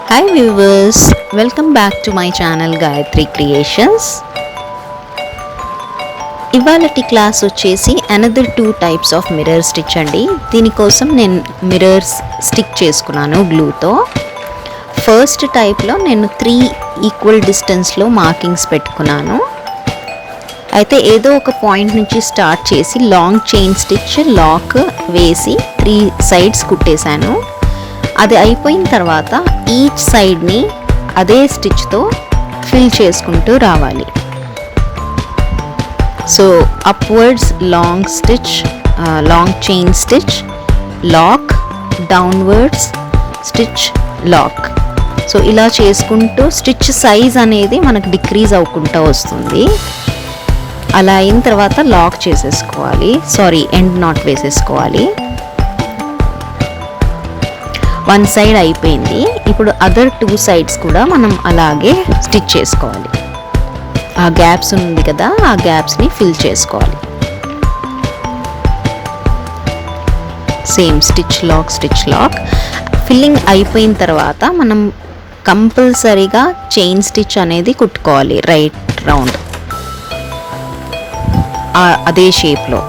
Hi viewers, welcome back to my channel Gayatri Creations. ఇవాళటి class వచ్చేసి another 2 types of mirror stitch అండి. దీనికోసం నేను మిర్రర్స్ స్టిక్ చేసుకున్నాను గ్లూతో. ఫస్ట్ టైప్లో నేను 3 ఈక్వల్ డిస్టెన్స్లో మార్కింగ్స్ పెట్టుకున్నాను. అయితే ఏదో ఒక పాయింట్ నుంచి స్టార్ట్ చేసి లాంగ్ చైన్ స్టిచ్ లాక్ వేసి 3 సైడ్స్ కుట్టేశాను. అది అయిపోయిన తర్వాత ఈచ్ సైడ్ని అదే స్టిచ్తో ఫిల్ చేసుకుంటూ రావాలి. So upwards long stitch, long chain stitch, lock, downwards stitch, lock. So ఇలా చేసుకుంటూ స్టిచ్ సైజ్ అనేది మనకు డిక్రీజ్ అవ్వకుండా వస్తుంది. అలా అయిన తర్వాత లాక్ చేసేసుకోవాలి, ఎండ్ నాట్ వేసేసుకోవాలి. వన్ సైడ్ అయిపోయింది. ఇప్పుడు అదర్ 2 సైడ్స్ కూడా మనం అలాగే స్టిచ్ చేసుకోవాలి. ఆ గ్యాప్స్ ఉంది కదా, ఆ గ్యాప్స్ని ఫిల్ చేసుకోవాలి. Same stitch lock. ఫిల్లింగ్ అయిపోయిన తర్వాత మనం కంపల్సరీగా చైన్ స్టిచ్ అనేది కుట్టుకోవాలి, రైట్ రౌండ్ అదే షేప్లో.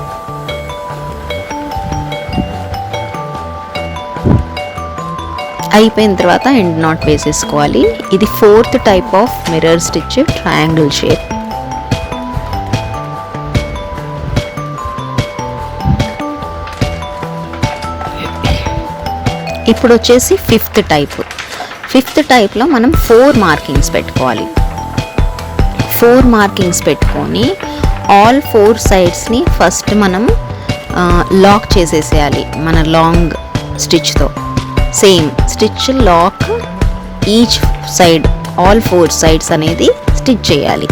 అయిపోయిన తర్వాత ఎండ్ నాట్ వేసేసుకోవాలి. ఇది 4th type of mirror stitch, triangle shape. ఇప్పుడు వచ్చేసి 5th టైప్. 5th టైప్లో మనం 4 మార్కింగ్స్ పెట్టుకోవాలి. 4 మార్కింగ్స్ పెట్టుకొని ఆల్ 4 సైడ్స్ని ఫస్ట్ మనం లాక్ చేసేసేయాలి మన లాంగ్ స్టిచ్తో. Same stitch lock each side, all 4 sides అనేది స్టిచ్ చేయాలి.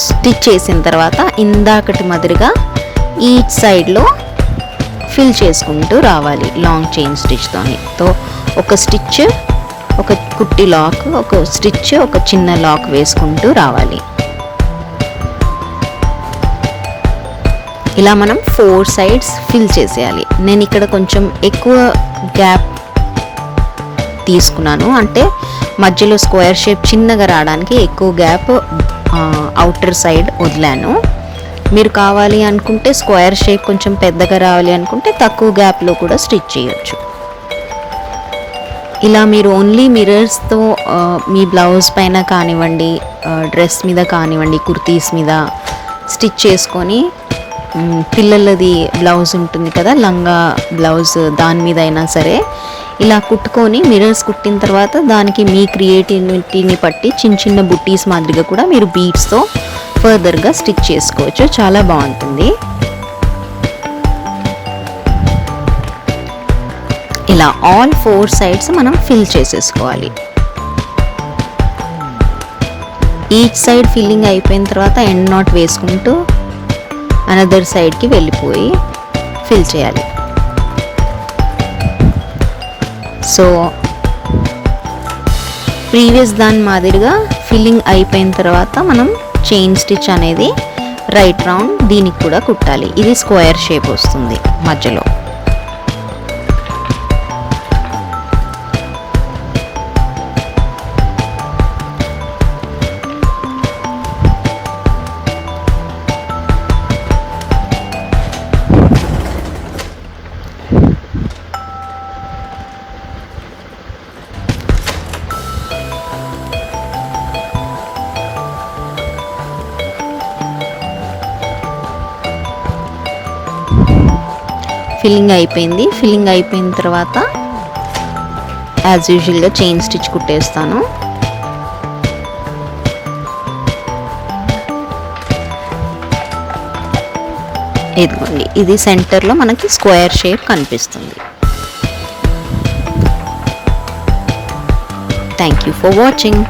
స్టిచ్ చేసిన తర్వాత ఇందాకటి మాదిరిగా ఈచ్ సైడ్లో ఫిల్ చేసుకుంటూ రావాలి లాంగ్ చైన్ స్టిచ్తోని. ఒక స్టిచ్, ఒక కుట్టి లాక్, ఒక స్టిచ్, ఒక చిన్న లాక్ వేసుకుంటూ రావాలి. ఇలా మనం 4 సైడ్స్ ఫిల్ చేసేయాలి. నేను ఇక్కడ కొంచెం ఎక్కువ గ్యాప్ తీసుకున్నాను, అంటే మధ్యలో స్క్వేర్ షేప్ చిన్నగా రావడానికి ఎక్కువ గ్యాప్ అవుటర్ సైడ్ వదిలాను. మీరు కావాలి అనుకుంటే స్క్వేర్ షేప్ కొంచెం పెద్దగా రావాలి అనుకుంటే తక్కువ గ్యాప్లో కూడా స్టిచ్ చేయొచ్చు. ఇలా మీరు ఓన్లీ మిర్రర్స్తో మీ బ్లౌజ్ పైన కానివ్వండి, డ్రెస్ మీద కానివ్వండి, కుర్తీస్ మీద స్టిచ్ చేసుకొని, పిల్లలది బ్లౌజ్ ఉంటుంది కదా, లంగా బ్లౌజ్, దాని మీద అయినా సరే ఇలా కుట్టుకొని మిర్రర్స్ కుట్టిన తర్వాత దానికి మీ క్రియేటివిటీని బట్టి చిన్న చిన్న బుట్టీస్ మాదిరిగా కూడా మీరు బీడ్స్తో ఫర్దర్గా స్టిచ్ చేసుకోవచ్చు. చాలా బాగుంటుంది. ఇలా ఆల్ 4 సైడ్స్ మనం ఫిల్ చేసేసుకోవాలి. ఈచ్ సైడ్ ఫిల్లింగ్ అయిపోయిన తర్వాత ఎండ్ నాట్ వేసుకుంటూ అనదర్ సైడ్కి వెళ్ళిపోయి ఫిల్ చేయాలి. సో ప్రీవియస్ దాని మాదిరిగా ఫిల్లింగ్ అయిపోయిన తర్వాత మనం చైన్ స్టిచ్ అనేది రైట్ రౌండ్ దీనికి కూడా కుట్టాలి. ఇది స్క్వేర్ షేప్ వస్తుంది మధ్యలో. ఫిల్లింగ్ అయిపోయింది. ఫిల్లింగ్ అయిపోయిన తర్వాత యాజ్ యూజువల్గా చైన్ స్టిచ్ కుట్టేస్తాను. ఇదిగోండి, ఇది సెంటర్లో మనకి స్క్వేర్ షేప్ కనిపిస్తుంది. Thank you for watching.